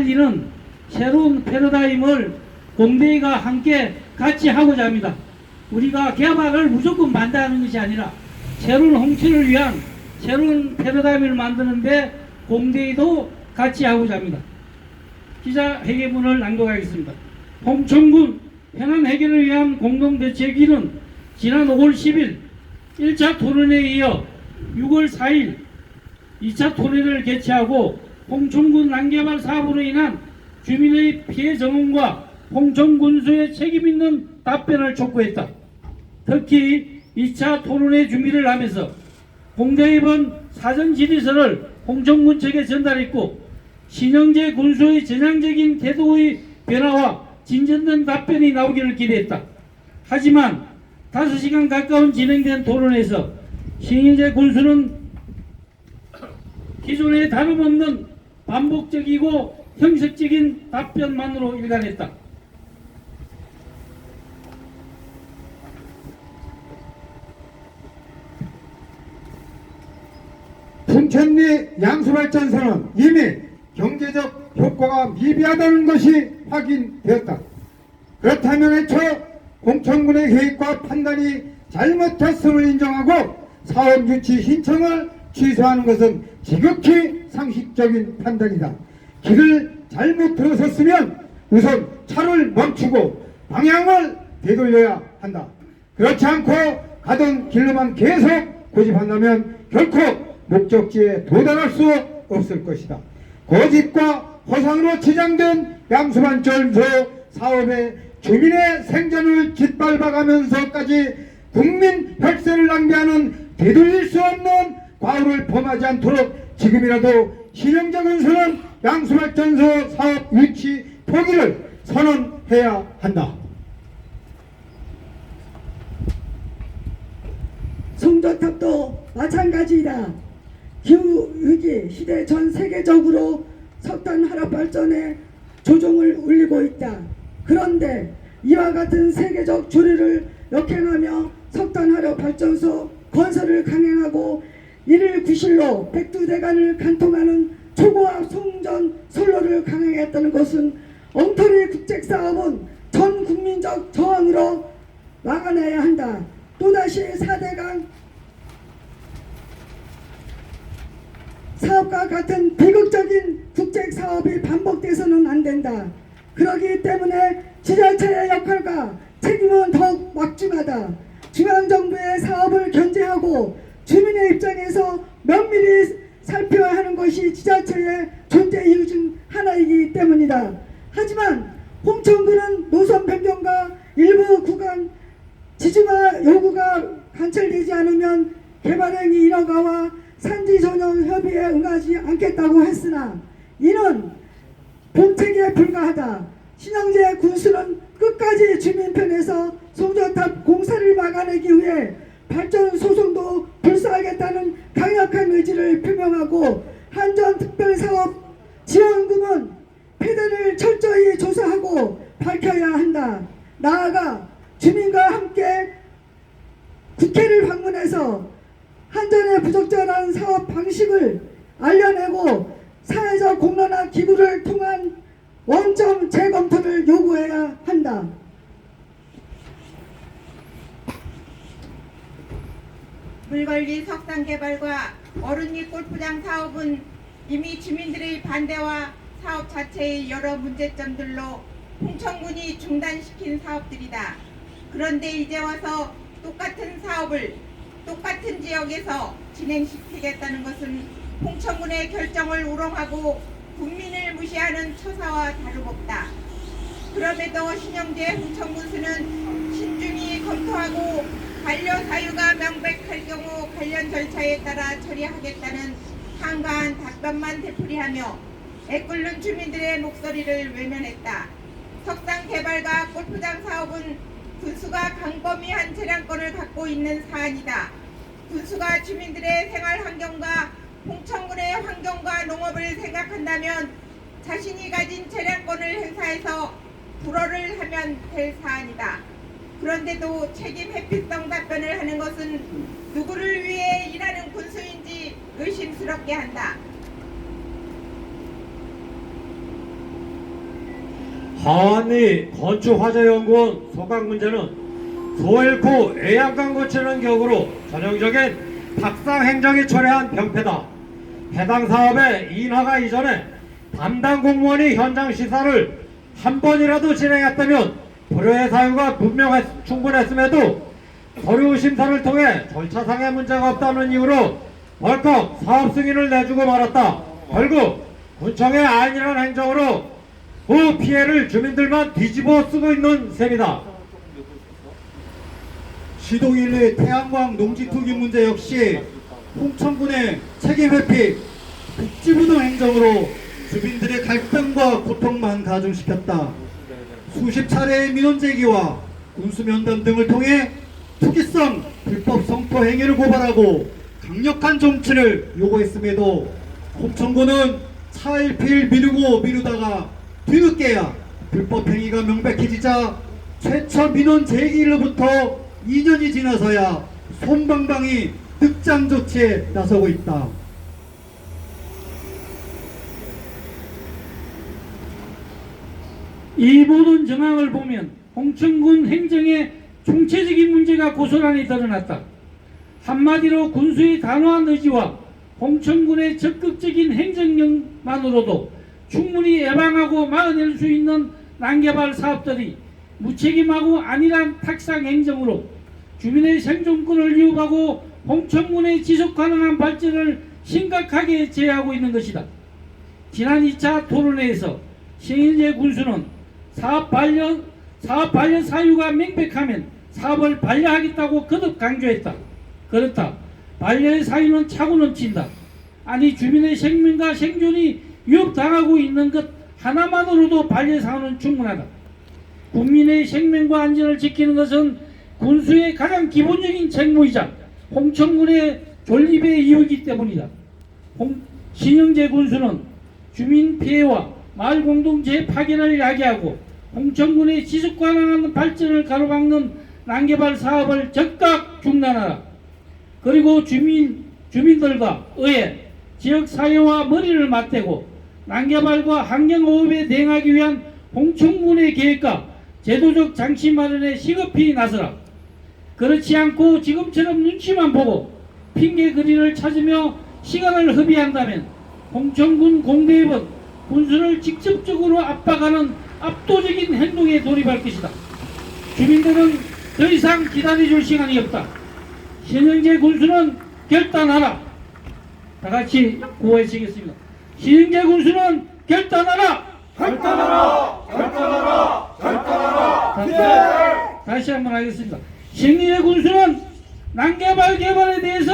이는 새로운 패러다임을 공대가 함께 같이 하고자 합니다. 우리가 개발을 무조건 반대하는 것이 아니라 새로운 홍천을 위한 새로운 패러다임을 만드는데 공대도 같이 하고자 합니다. 기자회견문을 낭독하겠습니다. 홍천군 해난 해결을 위한 공동대책위는 지난 5월 10일 1차 토론회에 이어 6월 4일 2차 토론회를 개최하고 홍천군 난개발 사업으로 인한 주민의 피해 정원과 홍천군수의 책임있는 답변을 촉구했다. 특히 2차 토론회 준비를 하면서 공대입은 사전 질의서를 홍천군 측에 전달했고 신영재 군수의 전향적인 태도의 변화와 진전된 답변이 나오기를 기대했다. 하지만 5시간 가까운 진행된 토론에서 신영재 군수는 기존에 다름없는 반복적이고 형식적인 답변만으로 일관했다. 풍천리 양수발전소는 이미 경제적 효과가 미비하다는 것이 확인되었다. 그렇다면 애초 홍천군의 계획과 판단이 잘못했음을 인정하고 사업 유치 신청을 취소하는 것은 지극히 상식적인 판단이다. 길을 잘못 들어섰으면 우선 차를 멈추고 방향을 되돌려야 한다. 그렇지 않고 가던 길로만 계속 고집한다면 결코 목적지에 도달할 수 없을 것이다. 고집과 허상으로 치장된 양수발전소 사업에 주민의 생존을 짓밟아가면서까지 국민 혈세를 낭비하는 되돌릴 수 없는 과오를 범하지 않도록 지금이라도 신영재 군수는 양수발전소 사업 유치 포기를 선언해야 한다. 송전탑도 마찬가지이다. 기후위기 시대 전 세계적으로 석탄 화력 발전에 조종을 울리고 있다. 그런데 이와 같은 세계적 조류를 역행하며 석탄 화력 발전소 건설을 강행하고 이를 구실로 백두대간을 관통하는 초고압 송전 선로를 강행했다는 것은 엉터리 국책사업은 전 국민적 저항으로 막아내야 한다. 또다시 4대강 사업과 같은 비극적인 국책사업이 반복돼서는 안 된다. 그렇기 때문에 지자체의 역할과 책임은 더욱 막중하다. 중앙정부의 사업을 견제하고 주민의 입장에서 면밀히 살펴야 하는 것이 지자체의 존재 이유 중 하나이기 때문이다. 하지만 홍천군은 노선 변경과 일부 구간 지중화 요구가 관철되지 않으면 개발행위 인허가와 산지 전용 협의에 응하지 않겠다고 했으나 이는 본책에 불과하다. 신영재 군수는 끝까지 주민 편에서 송전탑 공사를 막아내기 위해 발전 소송도 불사하겠다는 강력한 의지를 표명하고 한전특별사업 지원금은 폐단을 철저히 조사하고 밝혀야 한다. 나아가 주민과 함께 국회를 방문해서 한전의 부적절한 사업 방식을 알려내고 사회적 공론화 기구를 통한 원점 재검토를 요구해야 한다. 물관리 석탄 개발과 어른리 골프장 사업은 이미 주민들의 반대와 사업 자체의 여러 문제점들로 홍천군이 중단시킨 사업들이다. 그런데 이제 와서 똑같은 사업을 똑같은 지역에서 진행시키겠다는 것은 홍천군의 결정을 우롱하고 국민을 무시하는 처사와 다름없다. 그럼에도 신영재 홍천군수는 신중히 검토하고 반려 사유가 명백할 경우 관련 절차에 따라 처리하겠다는 한가한 답변만 되풀이하며 애끓는 주민들의 목소리를 외면했다. 석탄 개발과 골프장 사업은 군수가 강범위한 재량권을 갖고 있는 사안이다. 군수가 주민들의 생활 환경과 홍천군의 환경과 농업을 생각한다면 자신이 가진 재량권을 행사해서 불허를 하면 될 사안이다. 그런데도 책임 회피성 답변을 하는 것은 누구를 위해 일하는 군수인지 의심스럽게 한다. 한리 건축화재연구원 소각 문제는 소일구 애양강 고치는 격으로 전형적인 탁상 행정이 초래한 병폐다. 해당 사업의 인허가 이전에 담당 공무원이 현장 시사를 한 번이라도 진행했다면 불효의 사유가 충분했음에도 서류 심사를 통해 절차상의 문제가 없다는 이유로 벌컥 사업 승인을 내주고 말았다. 결국 군청의 안일한 행정으로 그 피해를 주민들만 뒤집어 쓰고 있는 셈이다. 시동일리 태양광 농지 투기 문제 역시 홍천군의 책임 회피, 복지부동 행정으로 주민들의 갈등과 고통만 가중시켰다. 수십 차례의 민원 제기와 군수면담 등을 통해 투기성 불법 성토 행위를 고발하고 강력한 정치를 요구했음에도 홍천군은 차일피일 미루다가 뒤늦게야 불법 행위가 명백해지자 최초 민원 제기일로부터 2년이 지나서야 솜방방이 득장 조치에 나서고 있다. 이 모든 정황을 보면 홍천군 행정의 총체적인 문제가 고스란히 드러났다. 한마디로 군수의 단호한 의지와 홍천군의 적극적인 행정력만으로도 충분히 예방하고 막아낼 수 있는 난개발 사업들이 무책임하고 안일한 탁상 행정으로 주민의 생존권을 위협하고 홍천군의 지속가능한 발전을 심각하게 제하고 있는 것이다. 지난 2차 토론회에서 신인재 군수는 사업 반려 사유가 명백하면 사업을 반려하겠다고 거듭 강조했다. 그렇다. 반려의 사유는 차고 넘친다. 아니 주민의 생명과 생존이 위협당하고 있는 것 하나만으로도 반려 사유는 충분하다. 국민의 생명과 안전을 지키는 것은 군수의 가장 기본적인 책무이자 홍천군의 존립의 이유이기 때문이다. 신영재 군수는 주민 피해와 마을 공동체 파견을 야기하고 홍천군의 지속가능한 발전을 가로막는 난개발 사업을 즉각 중단하라. 그리고 주민들과 의회, 지역사회와 머리를 맞대고 난개발과 환경오염에 대응하기 위한 홍천군의 계획과 제도적 장치 마련에 시급히 나서라. 그렇지 않고 지금처럼 눈치만 보고 핑계거리를 찾으며 시간을 허비한다면 홍천군 공대협은 군수를 직접적으로 압박하는 압도적인 행동에 돌입할 것이다. 주민들은 더 이상 기다려줄 시간이 없다. 신영재 군수는 결단하라. 다 같이 구호해주시겠습니다. 신영재 군수는 결단하라. 결단하라! 결단하라! 결단하라! 다시 한번 하겠습니다. 신영재 군수는 난개발 개발에 대해서